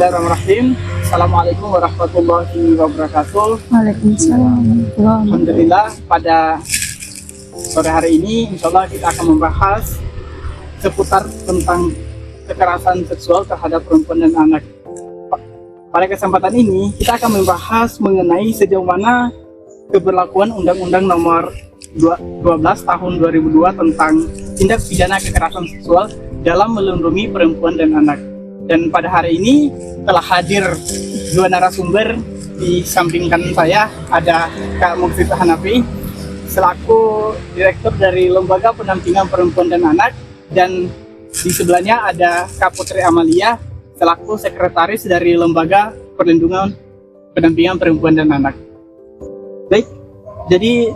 Bismillahirrahmanirrahim. Assalamualaikum warahmatullahi wabarakatuh. Waalaikumsalam. Alhamdulillah, pada sore hari ini insya Allah kita akan membahas seputar tentang kekerasan seksual terhadap perempuan dan anak. Pada kesempatan ini kita akan membahas mengenai sejauh mana keberlakuan Undang-Undang Nomor 12 Tahun 2002 tentang tindak pidana kekerasan seksual dalam melindungi perempuan dan anak. Dan pada hari ini telah hadir dua narasumber. Di samping kanan saya ada Kak Muksid Hanafi selaku Direktur dari Lembaga Pendampingan Perempuan dan Anak, dan di sebelahnya ada Kak Putri Amalia selaku Sekretaris dari Lembaga Perlindungan Pendampingan Perempuan dan Anak. Baik, jadi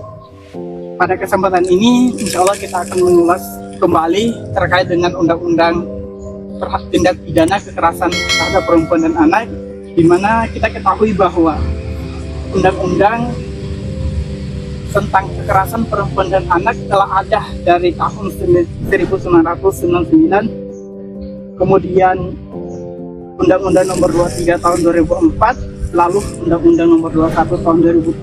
pada kesempatan ini insya Allah kita akan mengulas kembali terkait dengan Undang-Undang tindak pidana kekerasan terhadap perempuan dan anak, di mana kita ketahui bahwa undang-undang tentang kekerasan perempuan dan anak telah ada dari tahun 1999, kemudian Undang-Undang Nomor 23 Tahun 2004, lalu Undang-Undang Nomor 21 Tahun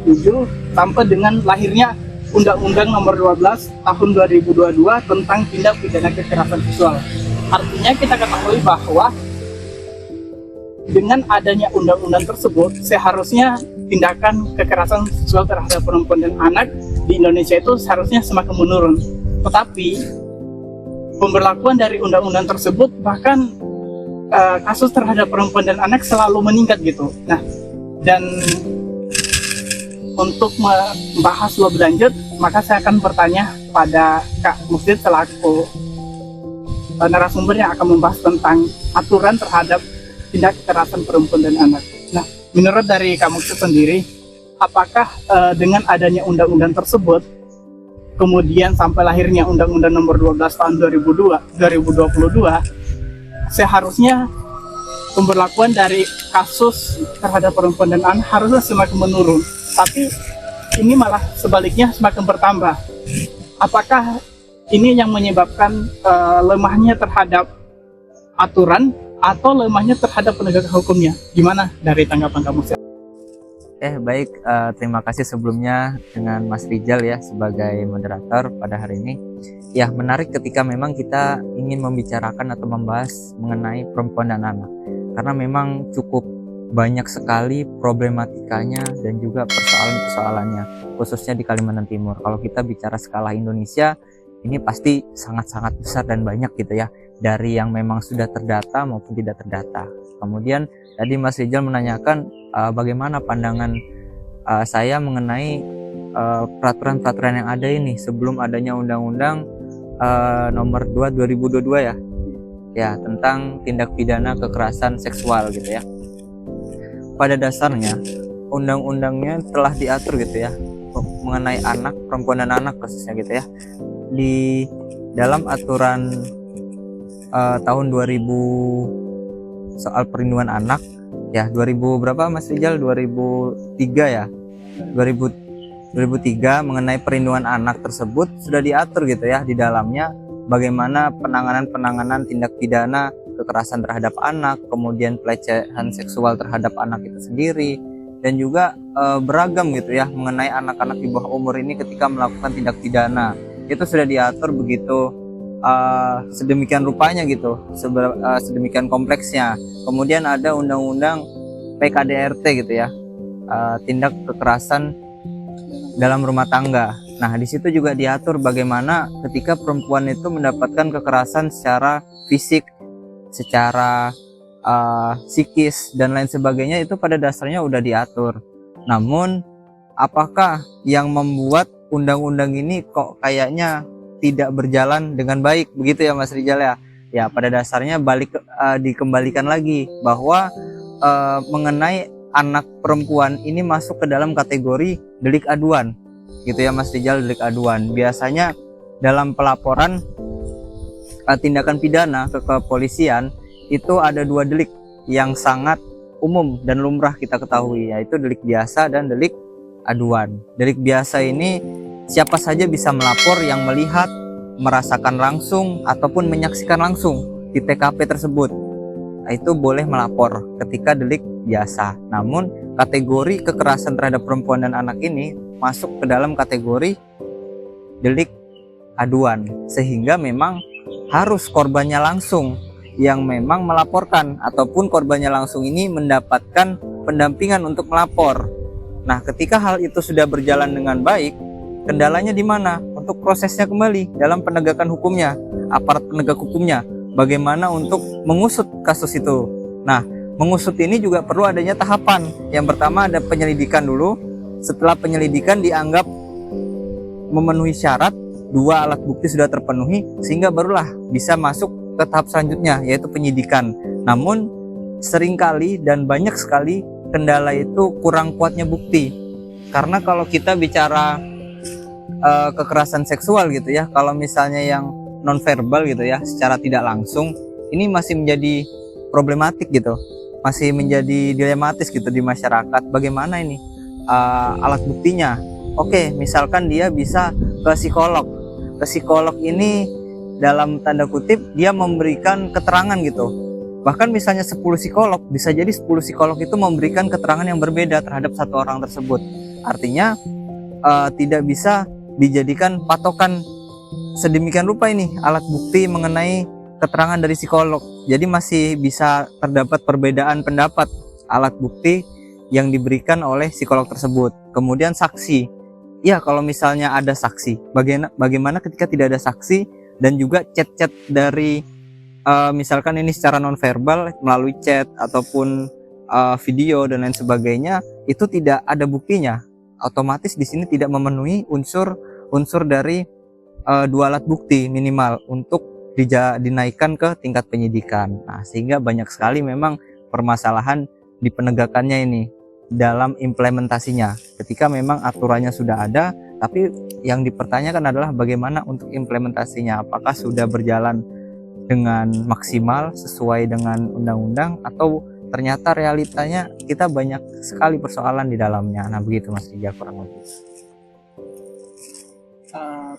2007, sampai dengan lahirnya Undang-Undang Nomor 12 Tahun 2022 tentang tindak pidana kekerasan seksual. Artinya kita ketahui bahwa dengan adanya undang-undang tersebut, seharusnya tindakan kekerasan seksual terhadap perempuan dan anak di Indonesia itu seharusnya semakin menurun. Tetapi pemberlakuan dari undang-undang tersebut, bahkan kasus terhadap perempuan dan anak selalu meningkat gitu. Nah, dan untuk membahas lebih lanjut, maka saya akan bertanya pada Kak Muksid selaku narasumber yang akan membahas tentang aturan terhadap tindak kekerasan perempuan dan anak. Nah, menurut dari Kak Muksid sendiri, apakah dengan adanya undang-undang tersebut, kemudian sampai lahirnya Undang-Undang Nomor 12 Tahun 2022, seharusnya pemberlakuan dari kasus terhadap perempuan dan anak harusnya semakin menurun, tapi ini malah sebaliknya semakin bertambah. Apakah ini yang menyebabkan lemahnya terhadap aturan atau lemahnya terhadap penegakan hukumnya? Gimana dari tanggapan kamu? Baik, terima kasih sebelumnya dengan Mas Rijal ya sebagai moderator pada hari ini. Ya, menarik ketika memang kita ingin membicarakan atau membahas mengenai perempuan dan anak, karena memang cukup banyak sekali problematikanya dan juga persoalan-persoalannya, khususnya di Kalimantan Timur. Kalau kita bicara skala Indonesia, ini pasti sangat-sangat besar dan banyak gitu ya, dari yang memang sudah terdata maupun tidak terdata. Kemudian tadi Mas Rijal menanyakan bagaimana pandangan saya mengenai peraturan-peraturan yang ada ini sebelum adanya Undang-Undang Nomor 2 2022 ya tentang tindak pidana kekerasan seksual gitu ya. Pada dasarnya undang-undangnya telah diatur gitu ya mengenai anak, perempuan dan anak khususnya gitu ya, di dalam aturan tahun 2000 soal perlindungan anak ya, 2000 berapa Mas Rijal, 2003 ya, 2003 mengenai perlindungan anak tersebut sudah diatur gitu ya di dalamnya bagaimana penanganan tindak pidana kekerasan terhadap anak, kemudian pelecehan seksual terhadap anak itu sendiri, dan juga beragam gitu ya mengenai anak-anak di bawah umur ini ketika melakukan tindak pidana. Itu sudah diatur begitu sedemikian rupanya gitu, sedemikian kompleksnya. Kemudian ada undang-undang PKDRT gitu ya, tindak kekerasan dalam rumah tangga. Nah, di situ juga diatur bagaimana ketika perempuan itu mendapatkan kekerasan secara fisik, secara psikis dan lain sebagainya, itu pada dasarnya udah diatur. Namun apakah yang membuat undang-undang ini kok kayaknya tidak berjalan dengan baik begitu ya Mas Rijal ya? Ya, pada dasarnya dikembalikan lagi bahwa mengenai anak perempuan ini masuk ke dalam kategori delik aduan gitu ya Mas Rijal, delik aduan. Biasanya dalam pelaporan tindakan pidana ke kepolisian itu ada dua delik yang sangat umum dan lumrah kita ketahui, yaitu delik biasa dan delik aduan. Delik biasa ini siapa saja bisa melapor yang melihat, merasakan langsung ataupun menyaksikan langsung di TKP tersebut. itu boleh melapor ketika delik biasa. Namun kategori kekerasan terhadap perempuan dan anak ini masuk ke dalam kategori delik aduan, sehingga memang harus korbannya langsung yang memang melaporkan, ataupun korbannya langsung ini mendapatkan pendampingan untuk melapor. Nah, ketika hal itu sudah berjalan dengan baik, kendalanya di mana? Untuk prosesnya kembali dalam penegakan hukumnya, aparat penegak hukumnya, bagaimana untuk mengusut kasus itu. Nah, mengusut ini juga perlu adanya tahapan. Yang pertama ada penyelidikan dulu. Setelah penyelidikan dianggap memenuhi syarat, 2 alat bukti sudah terpenuhi, sehingga barulah bisa masuk ke tahap selanjutnya, yaitu penyidikan. Namun seringkali dan banyak sekali kendala itu kurang kuatnya bukti. Karena kalau kita bicara kekerasan seksual gitu ya, kalau misalnya yang nonverbal gitu ya, secara tidak langsung, ini masih menjadi problematik gitu, masih menjadi dilematis gitu di masyarakat. Bagaimana ini alat buktinya? Oke, misalkan dia bisa ke psikolog. Ke psikolog ini dalam tanda kutip dia memberikan keterangan gitu. Bahkan misalnya 10 psikolog, bisa jadi 10 psikolog itu memberikan keterangan yang berbeda terhadap satu orang tersebut. Artinya tidak bisa dijadikan patokan sedemikian rupa ini alat bukti mengenai keterangan dari psikolog. Jadi masih bisa terdapat perbedaan pendapat alat bukti yang diberikan oleh psikolog tersebut. Kemudian saksi. Ya, kalau misalnya ada saksi, bagaimana ketika tidak ada saksi, dan juga chat-chat dari misalkan ini secara nonverbal melalui chat ataupun video dan lain sebagainya, itu tidak ada buktinya. Otomatis di sini tidak memenuhi unsur dari 2 alat bukti minimal untuk dinaikkan ke tingkat penyidikan. Nah, sehingga banyak sekali memang permasalahan di penegakannya ini dalam implementasinya. Ketika memang aturannya sudah ada, tapi yang dipertanyakan adalah bagaimana untuk implementasinya. Apakah sudah berjalan dengan maksimal sesuai dengan undang-undang, atau ternyata realitanya kita banyak sekali persoalan di dalamnya. Nah, begitu Mas Rijal kurang lebih.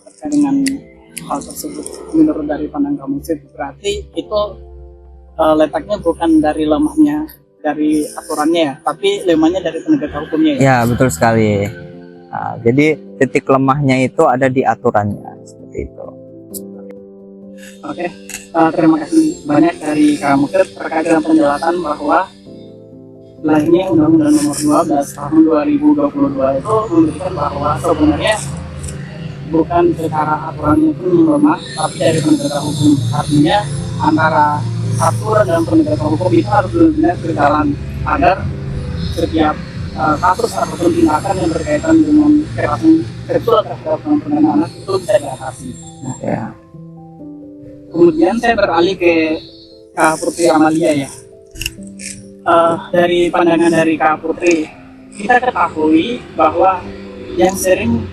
Terkait dengan hal tersebut, menurut dari pandang kamu sih, berarti itu letaknya bukan dari lemahnya dari aturannya ya, tapi lemahnya dari penegak hukumnya ya? Ya, betul sekali. Nah, jadi titik lemahnya itu ada di aturannya, seperti itu. Oke, terima kasih banyak dari kamu terkait dengan penjelasan bahwa lahirnya Undang-Undang Nomor 12 Tahun 2022 itu memberikan bahwa sebenarnya bukan secara aturannya pun yang lemah, tapi dari penegakan hukum. Artinya antara aturan dan penegakan hukum itu harus benar-benar berjalan agar setiap kasus ataupun tindakan yang berkaitan dengan kekerasan seksual terhadap perempuan dan anak itu bisa diatasi. Nah, Ya. kemudian saya beralih ke Kak Putri Amalia ya. Dari pandangan dari Kak Putri, kita ketahui bahwa yang sering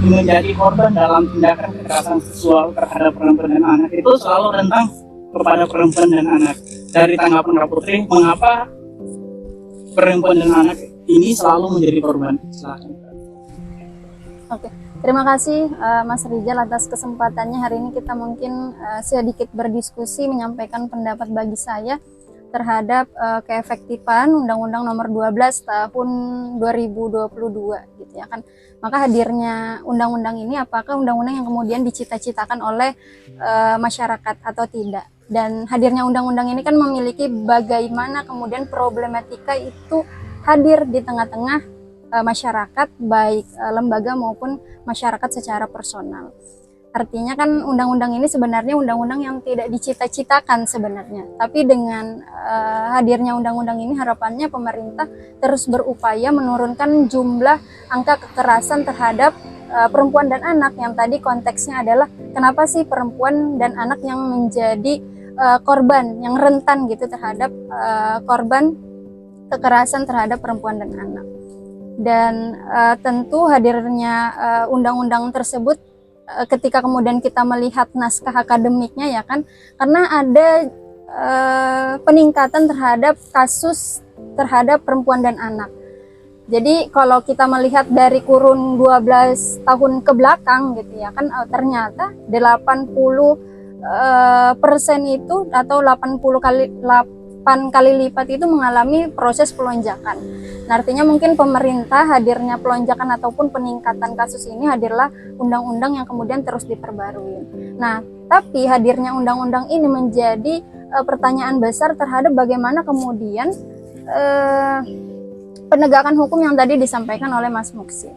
menjadi korban dalam tindakan kekerasan seksual terhadap perempuan dan anak itu selalu rentan kepada perempuan dan anak. Dari tanggapan Kak Putri, mengapa perempuan dan anak ini selalu menjadi korban? Silahkan. Oke, terima kasih Mas Rijal atas kesempatannya. Hari ini kita mungkin sedikit berdiskusi, menyampaikan pendapat bagi saya terhadap keefektifan Undang-Undang Nomor 12 Tahun 2022 gitu ya kan. Maka hadirnya undang-undang ini, apakah undang-undang yang kemudian dicita-citakan oleh masyarakat atau tidak? Dan hadirnya undang-undang ini kan memiliki bagaimana kemudian problematika itu hadir di tengah-tengah masyarakat, baik lembaga maupun masyarakat secara personal. Artinya kan undang-undang ini sebenarnya undang-undang yang tidak dicita-citakan sebenarnya. Tapi dengan hadirnya undang-undang ini, harapannya pemerintah terus berupaya menurunkan jumlah angka kekerasan terhadap perempuan dan anak, yang tadi konteksnya adalah kenapa sih perempuan dan anak yang menjadi korban, yang rentan gitu terhadap korban kekerasan terhadap perempuan dan anak. Dan tentu hadirnya undang-undang tersebut ketika kemudian kita melihat naskah akademiknya ya kan, karena ada peningkatan terhadap kasus terhadap perempuan dan anak. Jadi kalau kita melihat dari kurun 12 tahun ke belakang gitu ya kan, ternyata 80% itu atau 80 kali lipat itu mengalami proses pelonjakan. Nah, artinya mungkin pemerintah hadirnya pelonjakan ataupun peningkatan kasus ini hadirlah undang-undang yang kemudian terus diperbarui. Nah, tapi hadirnya undang-undang ini menjadi pertanyaan besar terhadap bagaimana kemudian penegakan hukum yang tadi disampaikan oleh Mas Muksi.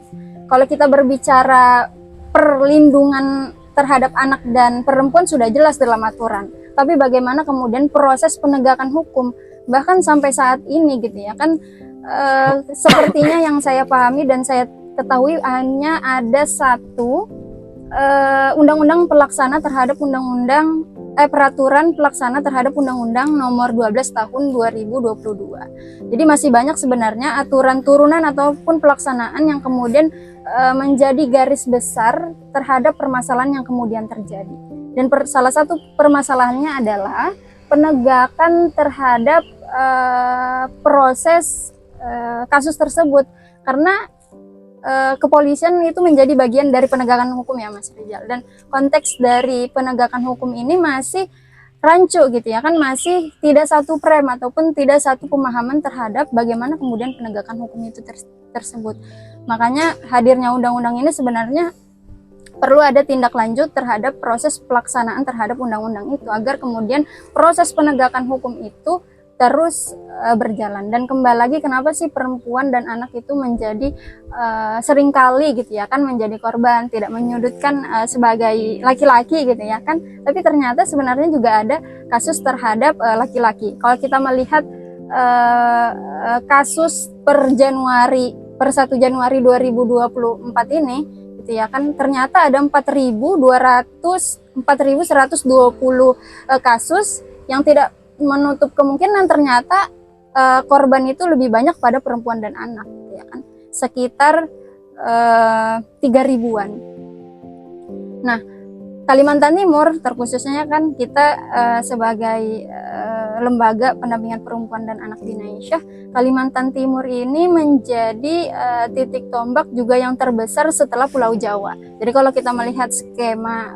Kalau kita berbicara perlindungan terhadap anak dan perempuan sudah jelas dalam aturan. Tapi bagaimana kemudian proses penegakan hukum bahkan sampai saat ini gitu ya kan sepertinya yang saya pahami dan saya ketahui hanya ada satu undang-undang pelaksana terhadap peraturan pelaksana terhadap Undang-Undang Nomor 12 Tahun 2022. Jadi masih banyak sebenarnya aturan turunan ataupun pelaksanaan yang kemudian menjadi garis besar terhadap permasalahan yang kemudian terjadi. Dan salah satu permasalahannya adalah penegakan terhadap proses kasus tersebut, karena kepolisian itu menjadi bagian dari penegakan hukum ya Mas Rizal, dan konteks dari penegakan hukum ini masih rancu gitu ya kan, masih tidak satu frame ataupun tidak satu pemahaman terhadap bagaimana kemudian penegakan hukum itu tersebut. Makanya hadirnya undang-undang ini sebenarnya perlu ada tindak lanjut terhadap proses pelaksanaan terhadap undang-undang itu agar kemudian proses penegakan hukum itu terus berjalan. Dan kembali lagi, kenapa sih perempuan dan anak itu menjadi seringkali gitu ya kan menjadi korban, tidak menyudutkan sebagai laki-laki gitu ya kan, tapi ternyata sebenarnya juga ada kasus terhadap laki-laki. Kalau kita melihat kasus per 1 Januari 2024 ini gitu ya kan, ternyata ada 4.120 kasus yang tidak menutup kemungkinan ternyata korban itu lebih banyak pada perempuan dan anak ya kan, sekitar 3.000-an. Nah, Kalimantan Timur terkhususnya kan kita sebagai lembaga pendampingan perempuan dan anak di Indonesia, Kalimantan Timur ini menjadi titik tombak juga yang terbesar setelah Pulau Jawa. Jadi kalau kita melihat skema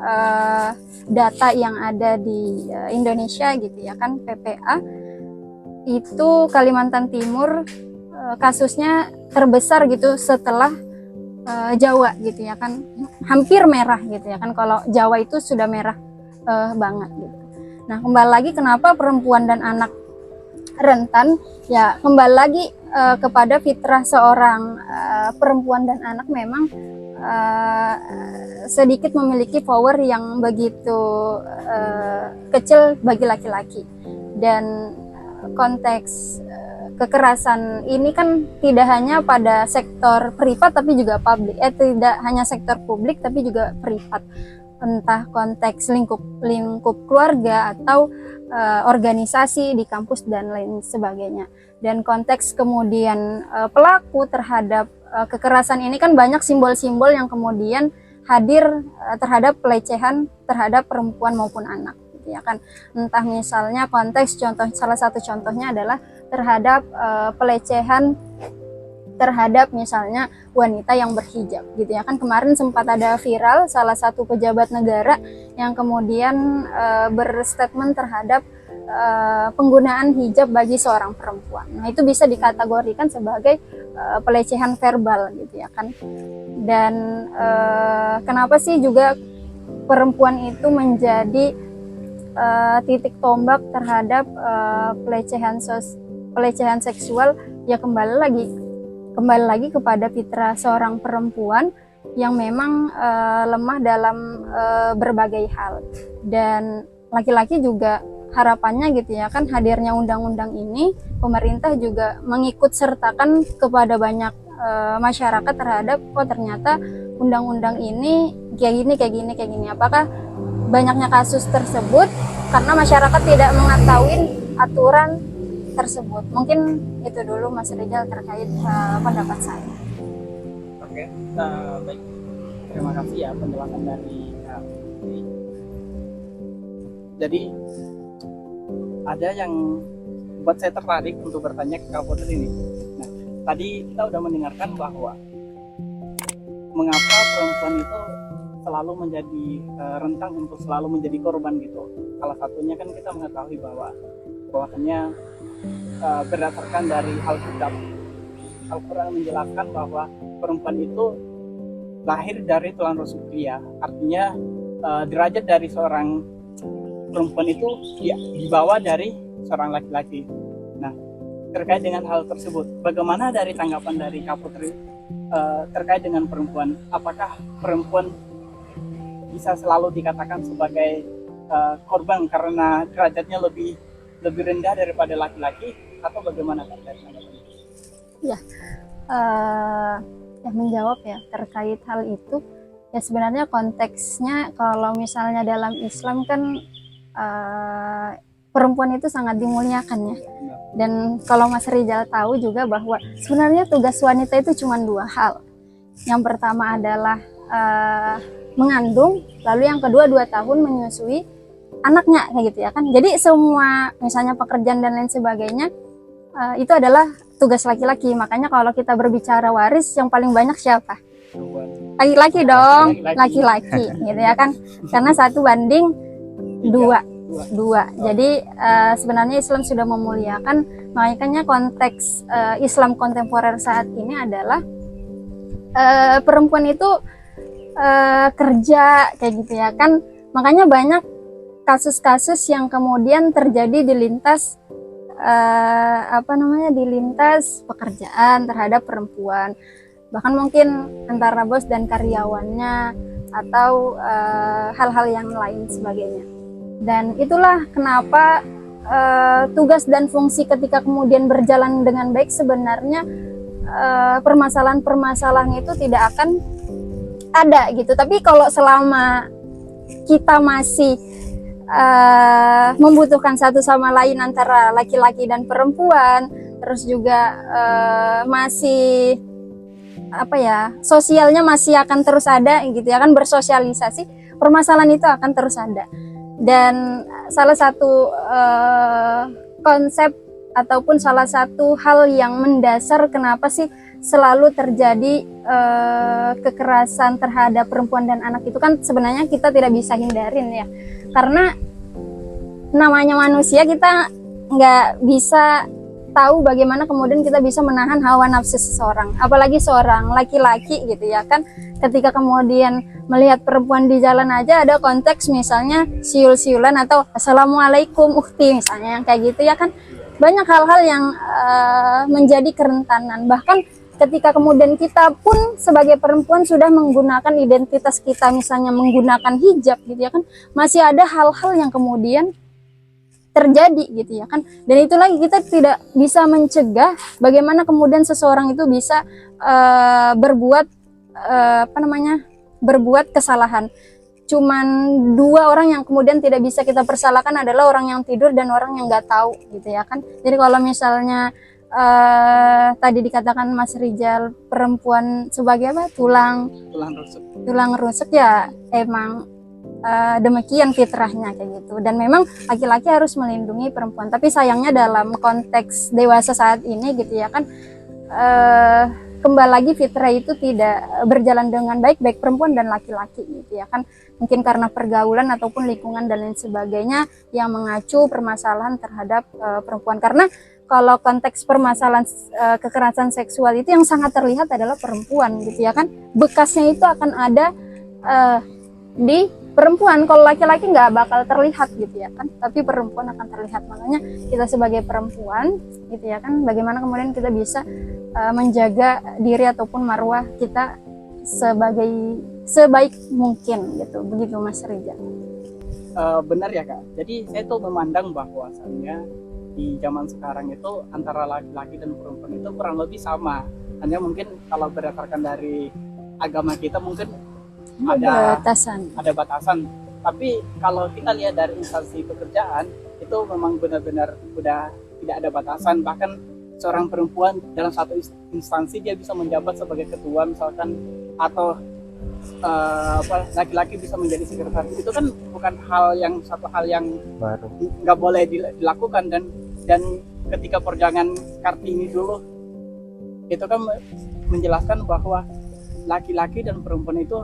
data yang ada di Indonesia gitu ya kan, PPA itu Kalimantan Timur kasusnya terbesar gitu setelah Jawa gitu ya kan, hampir merah gitu ya kan, kalau Jawa itu sudah merah banget gitu. Nah, kembali lagi kenapa perempuan dan anak rentan, ya kembali lagi kepada fitrah seorang perempuan dan anak memang sedikit memiliki power yang begitu kecil bagi laki-laki. Dan konteks kekerasan ini kan tidak hanya pada sektor privat tapi juga publik, tidak hanya sektor publik tapi juga privat, entah konteks lingkup keluarga atau organisasi di kampus dan lain sebagainya. Dan konteks kemudian pelaku terhadap kekerasan ini kan banyak simbol-simbol yang kemudian hadir terhadap pelecehan terhadap perempuan maupun anak gitu ya kan. Entah misalnya konteks salah satu contohnya adalah terhadap pelecehan terhadap misalnya wanita yang berhijab gitu ya kan. Kemarin sempat ada viral salah satu pejabat negara yang kemudian berstatement terhadap penggunaan hijab bagi seorang perempuan. Nah, itu bisa dikategorikan sebagai pelecehan verbal gitu ya kan. Dan kenapa sih juga perempuan itu menjadi titik tombak terhadap pelecehan seksual, ya kembali lagi kepada fitrah seorang perempuan yang memang lemah dalam berbagai hal. Dan laki-laki juga harapannya gitu ya kan, hadirnya undang-undang ini pemerintah juga mengikut sertakan kepada banyak masyarakat terhadap ternyata undang-undang ini kayak gini. Apakah banyaknya kasus tersebut karena masyarakat tidak mengetahui aturan tersebut? Mungkin itu dulu Mas Rizal terkait pendapat saya. Oke, baik. Terima kasih ya penjelasan dari Kak Putri. Jadi ada yang buat saya tertarik untuk bertanya ke Kak Putri ini. Nah, tadi kita udah mendengarkan bahwa mengapa perempuan itu selalu menjadi rentang untuk selalu menjadi korban gitu. Salah satunya kan kita mengetahui bahwa bahwasanya berdasarkan dari Alkitab, Al-Quran menjelaskan bahwa perempuan itu lahir dari tulang rusuk pria. Artinya derajat dari seorang perempuan itu dibawa dari seorang laki-laki. Nah, terkait dengan hal tersebut, bagaimana dari tanggapan dari Kak Putri terkait dengan perempuan? Apakah perempuan bisa selalu dikatakan sebagai korban karena derajatnya lebih rendah daripada laki-laki, atau bagaimana Kak dari tanggapannya? Ya, menjawab ya terkait hal itu. Ya sebenarnya konteksnya kalau misalnya dalam Islam kan perempuan itu sangat dimuliakan ya. Dan kalau Mas Rizal tahu juga bahwa sebenarnya tugas wanita itu cuma dua hal. Yang pertama adalah mengandung, lalu yang kedua 2 tahun menyusui anaknya kayak gitu ya kan. Jadi semua misalnya pekerjaan dan lain sebagainya itu adalah tugas laki-laki. Makanya kalau kita berbicara waris yang paling banyak siapa? Laki-laki dong, laki-laki gitu ya kan. Karena 1:2. Jadi sebenarnya Islam sudah memuliakan. Makanya konteks Islam kontemporer saat ini adalah perempuan itu kerja kayak gitu ya kan. Makanya banyak kasus-kasus yang kemudian terjadi di lintas di lintas pekerjaan terhadap perempuan, bahkan mungkin antara bos dan karyawannya atau hal-hal yang lain sebagainya. Dan itulah kenapa tugas dan fungsi ketika kemudian berjalan dengan baik, sebenarnya permasalahan-permasalahan itu tidak akan ada gitu. Tapi kalau selama kita masih membutuhkan satu sama lain antara laki-laki dan perempuan, terus juga masih sosialnya masih akan terus ada gitu ya kan, bersosialisasi, permasalahan itu akan terus ada. Dan salah satu konsep ataupun salah satu hal yang mendasar kenapa sih selalu terjadi kekerasan terhadap perempuan dan anak itu kan sebenarnya kita tidak bisa hindarin ya, karena namanya manusia, kita nggak bisa tahu bagaimana kemudian kita bisa menahan hawa nafsu seseorang, apalagi seorang laki-laki gitu ya kan. Ketika kemudian melihat perempuan di jalan aja ada konteks misalnya siul-siulan atau assalamualaikum ukhti misalnya yang kayak gitu ya kan. Banyak hal-hal yang menjadi kerentanan. Bahkan ketika kemudian kita pun sebagai perempuan sudah menggunakan identitas kita, misalnya menggunakan hijab gitu ya kan, masih ada hal-hal yang kemudian terjadi gitu ya kan. Dan itu lagi kita tidak bisa mencegah bagaimana kemudian seseorang itu bisa berbuat kesalahan. Cuman 2 orang yang kemudian tidak bisa kita persalahkan adalah orang yang tidur dan orang yang nggak tahu gitu ya kan. Jadi kalau misalnya tadi dikatakan Mas Rizal perempuan sebagai tulang rusuk ya emang demikian fitrahnya kayak gitu. Dan memang laki-laki harus melindungi perempuan, tapi sayangnya dalam konteks dewasa saat ini gitu ya kan, kembali lagi fitrah itu tidak berjalan dengan baik perempuan dan laki-laki gitu ya kan. Mungkin karena pergaulan ataupun lingkungan dan lain sebagainya yang mengacu permasalahan terhadap perempuan. Karena kalau konteks permasalahan kekerasan seksual itu yang sangat terlihat adalah perempuan gitu ya kan. Bekasnya itu akan ada di perempuan. Kalau laki-laki nggak bakal terlihat gitu ya kan, tapi perempuan akan terlihat. Makanya kita sebagai perempuan gitu ya kan, bagaimana kemudian kita bisa menjaga diri ataupun marwah kita sebaik mungkin gitu. Begitu Mas Rizal. Benar ya Kak. Jadi saya tuh memandang bahwasannya di zaman sekarang itu antara laki-laki dan perempuan itu kurang lebih sama. Hanya mungkin kalau berdasarkan dari agama kita mungkin ada batasan. Tapi kalau kita lihat dari instansi pekerjaan itu memang benar-benar udah tidak ada batasan. Bahkan seorang perempuan dalam satu instansi dia bisa menjabat sebagai ketua misalkan, atau laki-laki bisa menjadi sekretaris. Itu kan bukan satu hal yang baru, nggak boleh dilakukan. Dan ketika perjuangan Kartini dulu itu kan menjelaskan bahwa laki-laki dan perempuan itu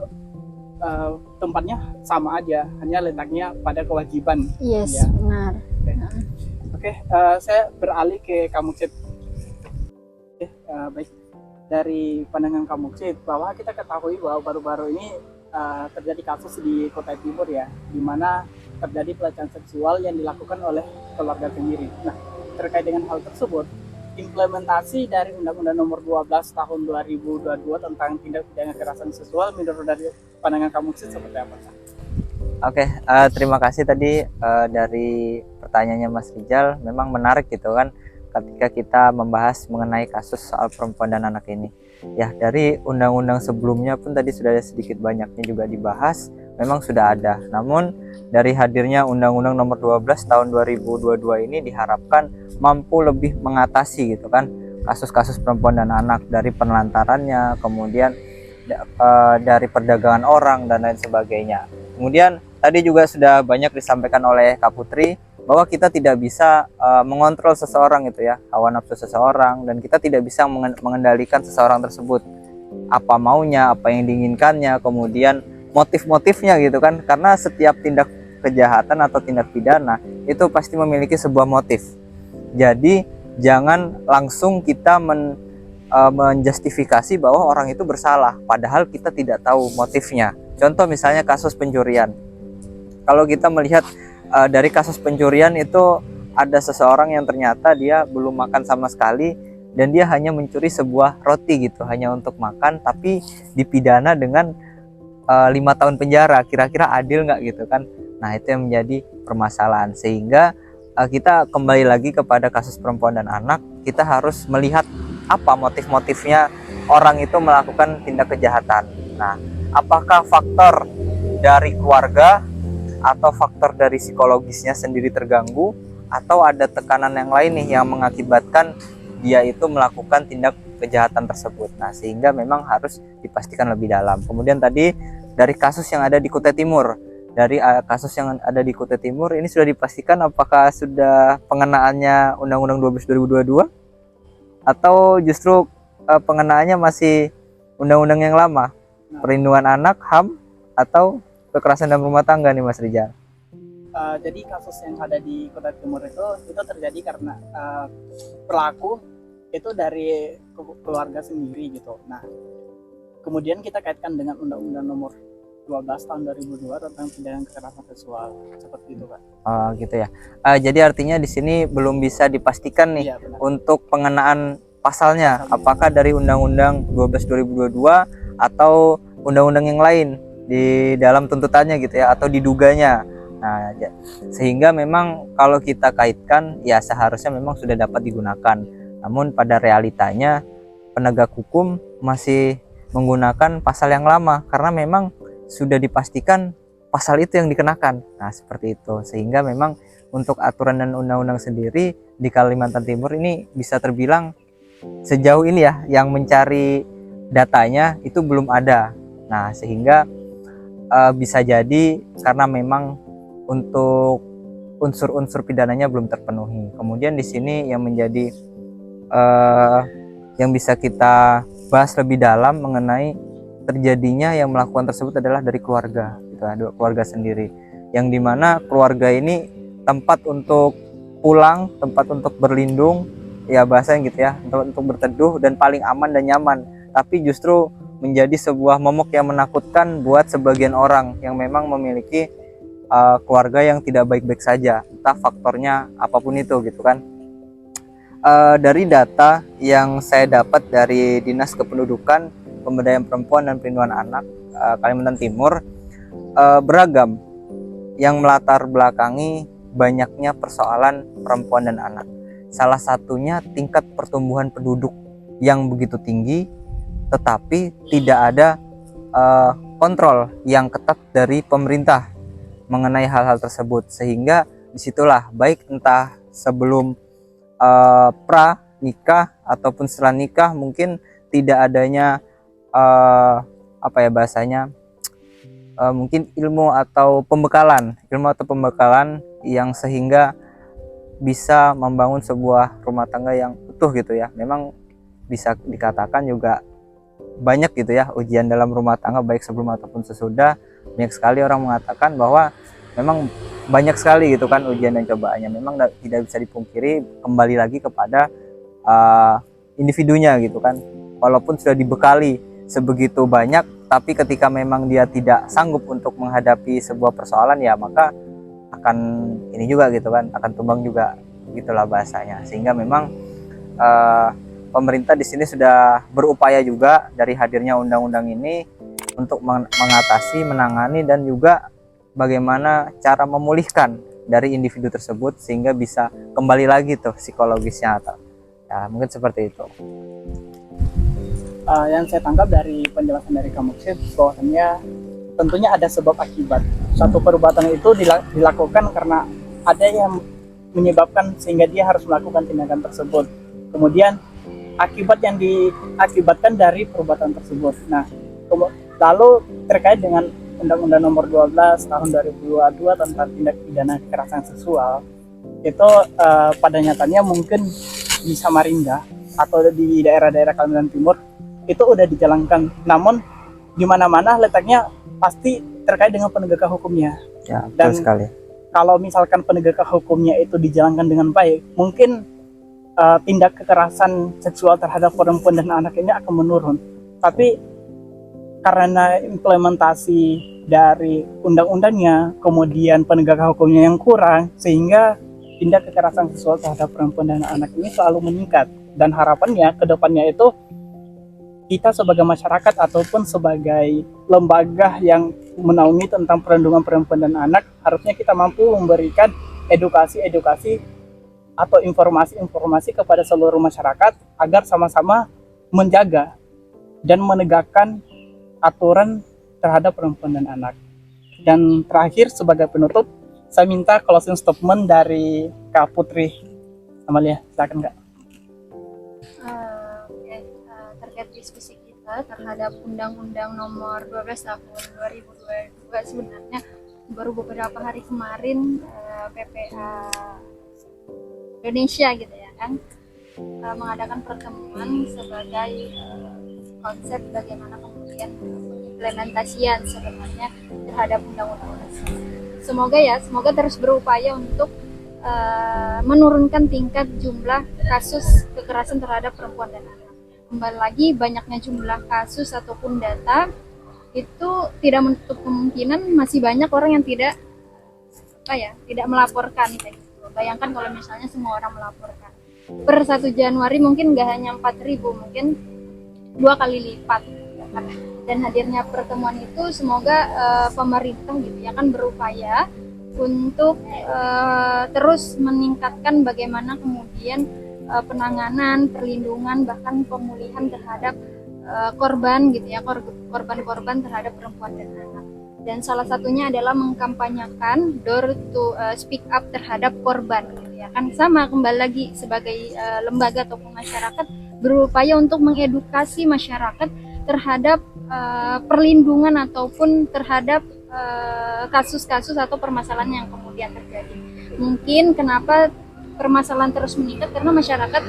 tempatnya sama aja, hanya letaknya pada kewajiban. Yes, ya. Benar. Oke. Saya beralih ke Kamuksit. Baik, dari pandangan Kamuksit, bahwa kita ketahui bahwa baru-baru ini terjadi kasus di Kutai Timur ya, di mana terjadi pelecehan seksual yang dilakukan oleh keluarga sendiri. Nah, terkait dengan hal tersebut, implementasi dari Undang-Undang Nomor 12 Tahun 2022 tentang tindak pidana kekerasan seksual menurut dari pandangan Kamuksit seperti apa? Oke, terima kasih tadi dari pertanyaannya Mas Rijal. Memang menarik gitu kan ketika kita membahas mengenai kasus soal perempuan dan anak ini. Ya, dari undang-undang sebelumnya pun tadi sudah ada sedikit banyaknya juga dibahas, memang sudah ada. Namun dari hadirnya Undang-Undang Nomor 12 Tahun 2022 ini diharapkan mampu lebih mengatasi gitu kan kasus-kasus perempuan dan anak, dari penelantarannya, kemudian dari perdagangan orang dan lain sebagainya. Kemudian tadi juga sudah banyak disampaikan oleh Kak Putri bahwa kita tidak bisa mengontrol seseorang itu ya, hawa nafsu seseorang, dan kita tidak bisa mengendalikan seseorang tersebut apa maunya, apa yang diinginkannya, kemudian motif-motifnya gitu kan, karena setiap tindak kejahatan atau tindak pidana itu pasti memiliki sebuah motif. Jadi jangan langsung kita menjustifikasi bahwa orang itu bersalah padahal kita tidak tahu motifnya. Contoh misalnya kasus pencurian. Kalau kita melihat dari kasus pencurian itu ada seseorang yang ternyata dia belum makan sama sekali dan dia hanya mencuri sebuah roti gitu, hanya untuk makan, tapi dipidana dengan 5 tahun penjara. Kira-kira adil nggak gitu kan? Nah, itu yang menjadi permasalahan. Sehingga kita kembali lagi kepada kasus perempuan dan anak, kita harus melihat apa motif-motifnya orang itu melakukan tindak kejahatan. Nah, apakah faktor dari keluarga atau faktor dari psikologisnya sendiri terganggu, atau ada tekanan yang lain nih yang mengakibatkan dia itu melakukan tindak kejahatan tersebut. Nah, sehingga memang harus dipastikan lebih dalam. Kemudian tadi dari kasus yang ada di Kutai Timur, dari kasus yang ada di Kutai Timur ini sudah dipastikan apakah sudah pengenaannya Undang-Undang 12 2022 atau justru pengenaannya masih undang-undang yang lama, perlindungan anak, HAM, atau kekerasan dalam rumah tangga nih Mas Rijal? Jadi kasus yang ada di Kutai Timur itu terjadi karena pelaku itu dari keluarga sendiri gitu. Nah, kemudian kita kaitkan dengan Undang-Undang Nomor 12 Tahun 2002 tentang pidana kekerasan seksual, seperti itu Pak. Oh gitu ya. Jadi artinya di sini belum bisa dipastikan nih untuk pengenaan pasalnya, apakah dari Undang-Undang 12 2022 atau undang-undang yang lain di dalam tuntutannya gitu ya, atau diduganya. Nah, sehingga memang kalau kita kaitkan ya seharusnya memang sudah dapat digunakan. Namun pada realitanya penegak hukum masih menggunakan pasal yang lama karena memang sudah dipastikan pasal itu yang dikenakan. Nah, seperti itu. Sehingga memang untuk aturan dan undang-undang sendiri di Kalimantan Timur ini bisa terbilang sejauh ini ya yang mencari datanya itu belum ada. Nah, sehingga bisa jadi karena memang untuk unsur-unsur pidananya belum terpenuhi. Kemudian di sini yang menjadi yang bisa kita bahas lebih dalam mengenai terjadinya yang melakukan tersebut adalah dari keluarga, gitu, keluarga sendiri. Yang dimana keluarga ini tempat untuk pulang, tempat untuk berlindung, ya bahasanya gitu ya, tempat untuk berteduh dan paling aman dan nyaman. Tapi justru menjadi sebuah momok yang menakutkan buat sebagian orang yang memang memiliki keluarga yang tidak baik-baik saja, entah faktornya apapun itu gitu kan. Dari data yang saya dapat dari Dinas Kependudukan, Pemberdayaan Perempuan dan Perlindungan Anak Kalimantan Timur, beragam yang melatar belakangi banyaknya persoalan perempuan dan anak. Salah satunya tingkat pertumbuhan penduduk yang begitu tinggi, tetapi tidak ada kontrol yang ketat dari pemerintah mengenai hal-hal tersebut. Sehingga disitulah baik entah sebelum pra nikah ataupun setelah nikah mungkin tidak adanya apa ya bahasanya, mungkin ilmu atau pembekalan yang sehingga bisa membangun sebuah rumah tangga yang utuh gitu ya. Memang bisa dikatakan juga banyak gitu ya ujian dalam rumah tangga baik sebelum ataupun sesudah. Banyak sekali orang mengatakan bahwa memang banyak sekali gitu kan ujian dan cobaannya. Memang tidak bisa dipungkiri, kembali lagi kepada individunya gitu kan. Walaupun sudah dibekali sebegitu banyak, tapi ketika memang dia tidak sanggup untuk menghadapi sebuah persoalan, ya maka akan ini juga gitu kan, akan tumbang juga gitulah bahasanya. Sehingga memang pemerintah di sini sudah berupaya juga dari hadirnya undang-undang ini untuk mengatasi, menangani, dan juga bagaimana cara memulihkan dari individu tersebut sehingga bisa kembali lagi tuh psikologisnya. Ya, mungkin seperti itu. Yang saya tangkap dari penjelasan dari kamu sih, bahwasannya tentunya ada sebab akibat. Suatu perbuatan itu dilakukan karena ada yang menyebabkan sehingga dia harus melakukan tindakan tersebut. Kemudian akibat yang diakibatkan dari perbuatan tersebut. Nah, lalu terkait dengan Undang-Undang Nomor 12 Tahun 2022 tentang tindak pidana kekerasan seksual, itu pada nyatanya mungkin di Samarinda atau di daerah-daerah Kalimantan Timur itu udah dijalankan. Namun di mana-mana letaknya pasti terkait dengan penegakan hukumnya. Ya, betul Dan sekali. kalau misalkan penegakan hukumnya itu dijalankan dengan baik, mungkin tindak kekerasan seksual terhadap perempuan dan anak ini akan menurun. Tapi karena implementasi dari undang-undangnya, kemudian penegakan hukumnya yang kurang, sehingga tindak kekerasan seksual terhadap perempuan dan anak ini selalu meningkat. Dan harapannya ke depannya itu kita sebagai masyarakat ataupun sebagai lembaga yang menaungi tentang perlindungan perempuan dan anak, harusnya kita mampu memberikan edukasi atau informasi-informasi kepada seluruh masyarakat agar sama-sama menjaga dan menegakkan aturan terhadap perempuan dan anak. Dan terakhir sebagai penutup, saya minta closing statement dari Kak Putri Amalia. Silakan Kak. Terkait diskusi kita terhadap Undang-Undang Nomor 12 Tahun 2022, sebenarnya baru beberapa hari kemarin PPA Indonesia gitu ya kan mengadakan pertemuan sebagai konsep bagaimana kemudian implementasian sebenarnya terhadap undang-undang tersebut. Semoga terus berupaya untuk menurunkan tingkat jumlah kasus kekerasan terhadap perempuan dan anak. Kembali lagi, banyaknya jumlah kasus ataupun data itu tidak menutup kemungkinan masih banyak orang yang tidak melaporkan kayak gitu. Bayangkan kalau misalnya semua orang melaporkan. Per 1 Januari mungkin nggak hanya 4.000, mungkin 2 kali lipat. Dan hadirnya pertemuan itu semoga pemerintah gitu ya kan berupaya untuk terus meningkatkan bagaimana kemudian penanganan, perlindungan, bahkan pemulihan terhadap korban gitu ya, korban-korban terhadap perempuan dan anak. Dan salah satunya adalah mengkampanyekan door to speak up terhadap korban gitu ya kan. Sama kembali lagi sebagai lembaga ataupun masyarakat berupaya untuk mengedukasi masyarakat terhadap perlindungan ataupun terhadap kasus-kasus atau permasalahan yang kemudian terjadi. Mungkin kenapa permasalahan terus meningkat karena masyarakat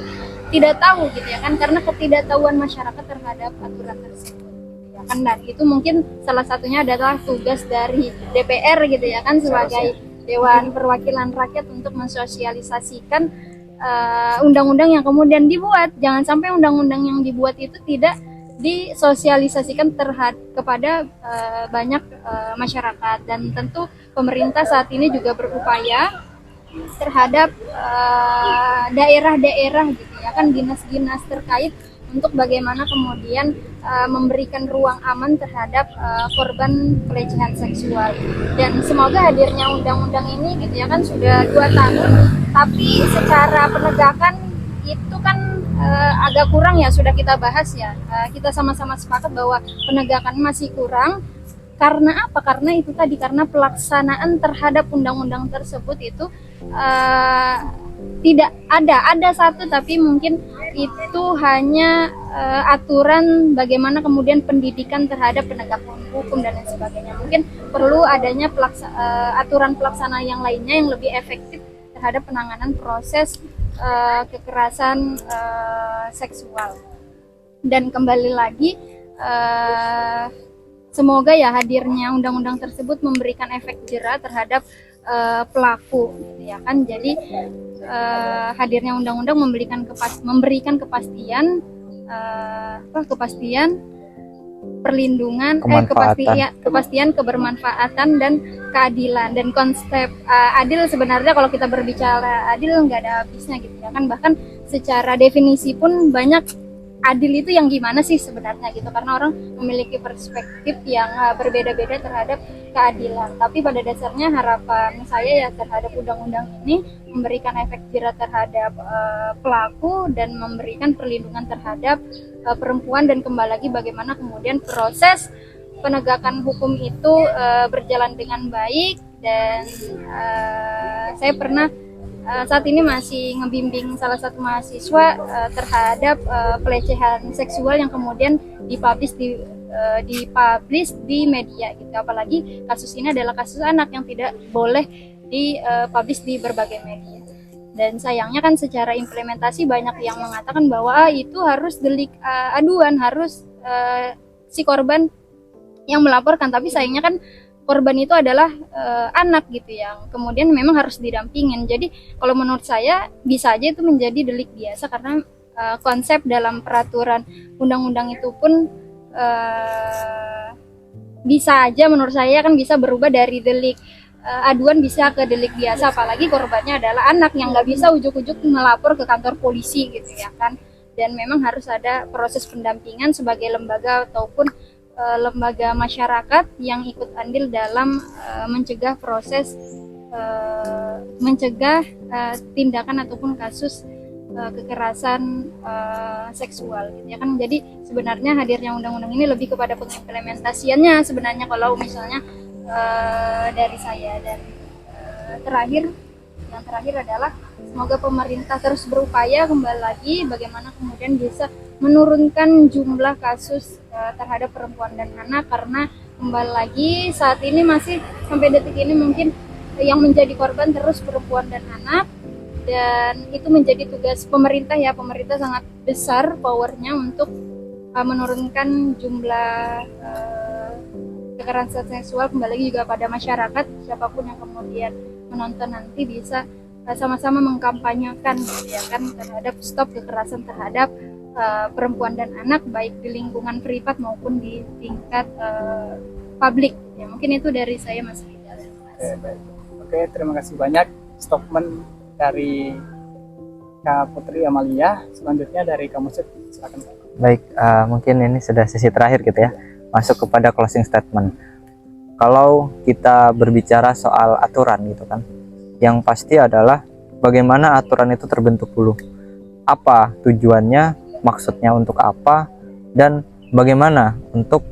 tidak tahu gitu ya kan, karena ketidaktahuan masyarakat terhadap aturan tersebut. Kan, dan itu mungkin salah satunya adalah tugas dari DPR gitu ya kan sebagai Dewan Perwakilan Rakyat untuk mensosialisasikan undang-undang yang kemudian dibuat. Jangan sampai undang-undang yang dibuat itu tidak disosialisasikan kepada banyak masyarakat. Dan tentu pemerintah saat ini juga berupaya terhadap daerah-daerah gitu ya kan, dinas-dinas terkait untuk bagaimana kemudian memberikan ruang aman terhadap korban pelecehan seksual. Dan semoga hadirnya undang-undang ini gitu ya kan sudah 2 tahun, tapi secara penegakan itu kan agak kurang ya, sudah kita bahas ya. Kita sama-sama sepakat bahwa penegakan masih kurang. Karena apa? Karena itu tadi, karena pelaksanaan terhadap undang-undang tersebut itu tidak ada satu, tapi mungkin itu hanya aturan bagaimana kemudian pendidikan terhadap penegak hukum dan lain sebagainya. Mungkin perlu adanya aturan pelaksana yang lainnya yang lebih efektif terhadap penanganan proses kekerasan seksual. Dan kembali lagi semoga ya hadirnya undang-undang tersebut memberikan efek jera terhadap pelaku gitu ya kan. Jadi hadirnya undang-undang memberikan kepastian kepastian perlindungan kepastian kebermanfaatan dan keadilan. Dan konsep adil sebenarnya kalau kita berbicara adil nggak ada habisnya gitu ya kan. Bahkan secara definisi pun banyak adil itu yang gimana sih sebenarnya gitu, karena orang memiliki perspektif yang berbeda-beda terhadap keadilan. Tapi pada dasarnya harapan saya ya terhadap undang-undang ini memberikan efek jerat terhadap pelaku dan memberikan perlindungan terhadap perempuan, dan kembali lagi bagaimana kemudian proses penegakan hukum itu berjalan dengan baik. Dan saya pernah saat ini masih ngebimbing salah satu mahasiswa terhadap pelecehan seksual yang kemudian dipublish di media gitu. Apalagi kasus ini adalah kasus anak yang tidak boleh dipublish di berbagai media. Dan sayangnya kan secara implementasi banyak yang mengatakan bahwa itu harus delik aduan, harus si korban yang melaporkan. Tapi sayangnya kan korban itu adalah anak gitu yang kemudian memang harus didampingin. Jadi kalau menurut saya bisa aja itu menjadi delik biasa, karena konsep dalam peraturan undang-undang itu pun bisa aja menurut saya kan bisa berubah dari delik aduan bisa ke delik biasa, apalagi korbannya adalah anak yang nggak bisa ujuk-ujuk melapor ke kantor polisi gitu ya kan. Dan memang harus ada proses pendampingan sebagai lembaga ataupun lembaga masyarakat yang ikut andil dalam mencegah tindakan ataupun kasus kekerasan seksual gitu ya kan. Jadi sebenarnya hadirnya undang-undang ini lebih kepada pengimplementasiannya sebenarnya kalau misalnya dari saya. Dan yang terakhir adalah semoga pemerintah terus berupaya kembali lagi bagaimana kemudian bisa menurunkan jumlah kasus terhadap perempuan dan anak, karena kembali lagi saat ini masih sampai detik ini mungkin yang menjadi korban terus perempuan dan anak. Dan itu menjadi tugas pemerintah ya, pemerintah sangat besar powernya untuk menurunkan jumlah kekerasan seksual. Kembali lagi juga pada masyarakat, siapapun yang kemudian menonton nanti bisa sama-sama mengkampanyekan ya kan terhadap stop kekerasan terhadap perempuan dan anak, baik di lingkungan privat maupun di tingkat publik ya. Mungkin itu dari saya, Mas Rizal. Oke, terima kasih banyak statement dari Kak Putri Amalia. Selanjutnya dari Kak Musyid, silakan. Baik, mungkin ini sudah sesi terakhir gitu ya, masuk kepada closing statement. Kalau kita berbicara soal aturan gitu kan, yang pasti adalah bagaimana aturan itu terbentuk dulu, apa tujuannya, maksudnya untuk apa, dan bagaimana untuk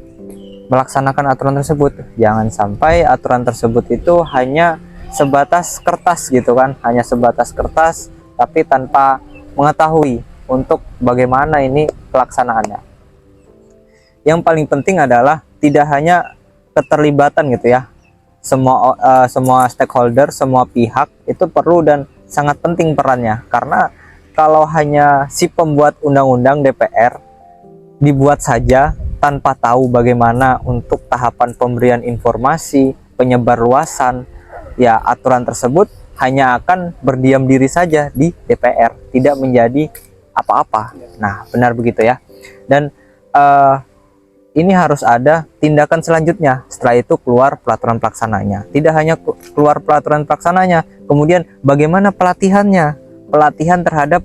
melaksanakan aturan tersebut. Jangan sampai aturan tersebut itu hanya sebatas kertas gitu kan, hanya sebatas kertas tapi tanpa mengetahui untuk bagaimana ini pelaksanaannya. Yang paling penting adalah tidak hanya keterlibatan gitu ya, semua stakeholder, semua pihak itu perlu dan sangat penting perannya. Karena kalau hanya si pembuat undang-undang DPR dibuat saja tanpa tahu bagaimana untuk tahapan pemberian informasi, penyebarluasan, ya aturan tersebut hanya akan berdiam diri saja di DPR, tidak menjadi apa-apa. Nah, benar begitu ya. Dan ini harus ada tindakan selanjutnya. Setelah itu keluar peraturan pelaksananya. Tidak hanya keluar peraturan pelaksananya, kemudian bagaimana pelatihannya, pelatihan terhadap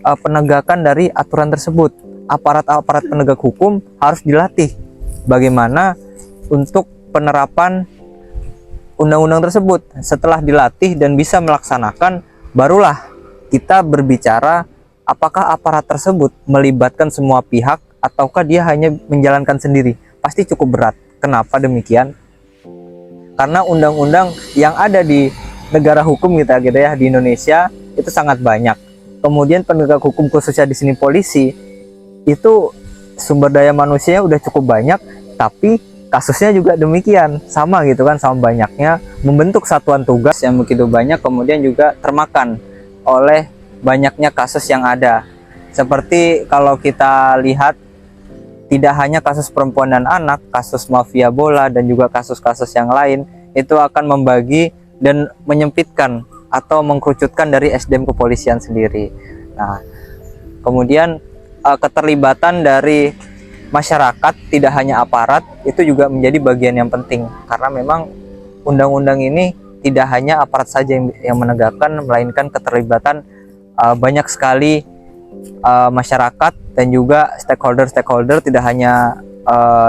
penegakan dari aturan tersebut. Aparat-aparat penegak hukum harus dilatih bagaimana untuk penerapan undang-undang tersebut. Setelah dilatih dan bisa melaksanakan, barulah kita berbicara apakah aparat tersebut melibatkan semua pihak ataukah dia hanya menjalankan sendiri. Pasti cukup berat. Kenapa demikian? Karena undang-undang yang ada di negara hukum kita gitu ya, di Indonesia itu sangat banyak. Kemudian penegak hukum khususnya di sini polisi itu sumber daya manusianya udah cukup banyak, tapi kasusnya juga demikian, sama gitu kan, sama banyaknya, membentuk satuan tugas yang begitu banyak, kemudian juga termakan oleh banyaknya kasus yang ada. Seperti kalau kita lihat, tidak hanya kasus perempuan dan anak, kasus mafia bola dan juga kasus-kasus yang lain itu akan membagi dan menyempitkan atau mengkerucutkan dari SDM kepolisian sendiri. Nah, kemudian keterlibatan dari masyarakat, tidak hanya aparat, itu juga menjadi bagian yang penting, karena memang undang-undang ini tidak hanya aparat saja yang menegakkan, melainkan keterlibatan banyak sekali masyarakat dan juga stakeholder, tidak hanya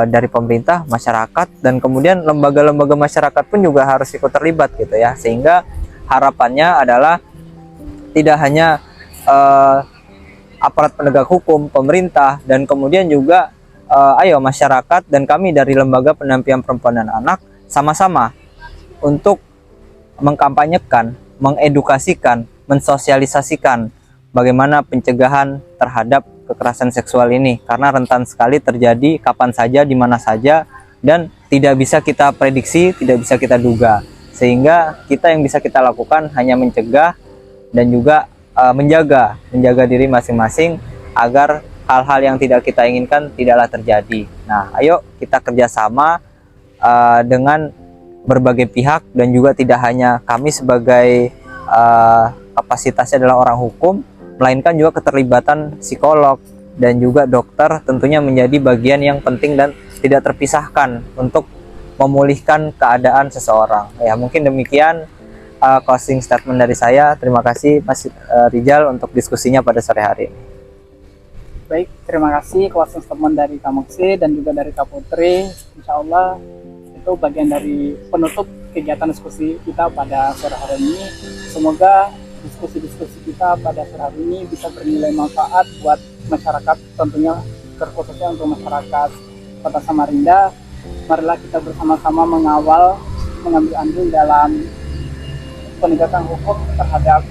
dari pemerintah, masyarakat, dan kemudian lembaga-lembaga masyarakat pun juga harus ikut terlibat gitu ya, sehingga harapannya adalah tidak hanya aparat penegak hukum, pemerintah, dan kemudian juga ayo masyarakat dan kami dari lembaga pendampingan perempuan dan anak sama-sama untuk mengkampanyekan, mengedukasikan, mensosialisasikan bagaimana pencegahan terhadap kekerasan seksual ini, karena rentan sekali terjadi kapan saja, di mana saja, dan tidak bisa kita prediksi, tidak bisa kita duga, sehingga kita yang bisa kita lakukan hanya mencegah dan juga menjaga diri masing-masing agar hal-hal yang tidak kita inginkan tidaklah terjadi. Nah, ayo kita kerjasama dengan berbagai pihak, dan juga tidak hanya kami sebagai kapasitasnya adalah orang hukum, melainkan juga keterlibatan psikolog dan juga dokter tentunya menjadi bagian yang penting dan tidak terpisahkan untuk memulihkan keadaan seseorang. Ya, mungkin demikian closing statement dari saya. Terima kasih Mas Rijal untuk diskusinya pada sore hari ini. Baik, terima kasih closing statement dari Kak Moksi dan juga dari Kak Putri. Insya Allah itu bagian dari penutup kegiatan diskusi kita pada sore hari ini. Semoga diskusi-diskusi kita pada sore hari ini bisa bernilai manfaat buat masyarakat, tentunya terkhususnya untuk masyarakat Kota Samarinda. Marilah kita bersama-sama mengambil andil dalam penegakan hukum terhadap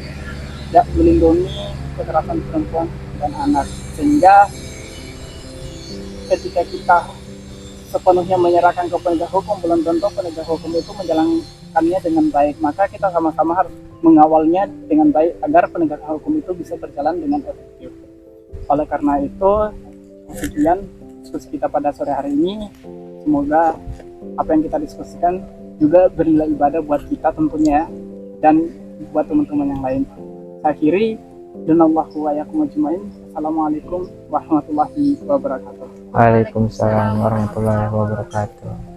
melindungi kekerasan perempuan dan anak, sehingga ketika kita sepenuhnya menyerahkan ke penegak hukum, belum tentu penegak hukum itu menjalankannya dengan baik. Maka kita sama-sama harus mengawalnya dengan baik agar penegakan hukum itu bisa berjalan dengan efektif. Oleh karena itu, sekian diskusi kita pada sore hari ini. Semoga apa yang kita diskusikan juga bernilai ibadah buat kita tentunya, dan buat teman-teman yang lain. Saya akhiri, Donallahu wa yakum ajmain. Assalamualaikum warahmatullahi wabarakatuh. Waalaikumsalam warahmatullahi wabarakatuh.